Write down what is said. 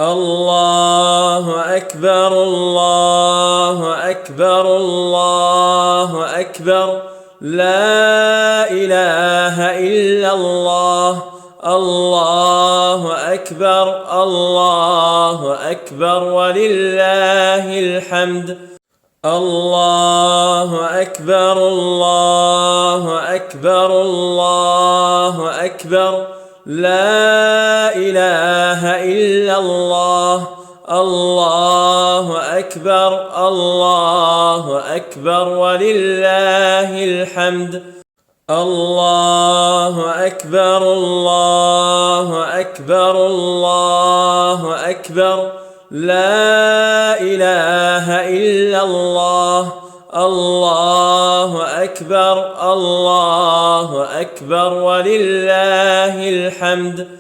الله أكبر الله أكبر الله أكبر، لا إله إلا الله. الله أكبر الله أكبر ولله الحمد. الله أكبر الله أكبر الله أكبر، لا إله إلا الله. الله أكبر الله أكبر ولله الحمد. الله أكبر الله أكبر الله أكبر، لا إله إلا الله. الله أكبر الله أكبر ولله الحمد.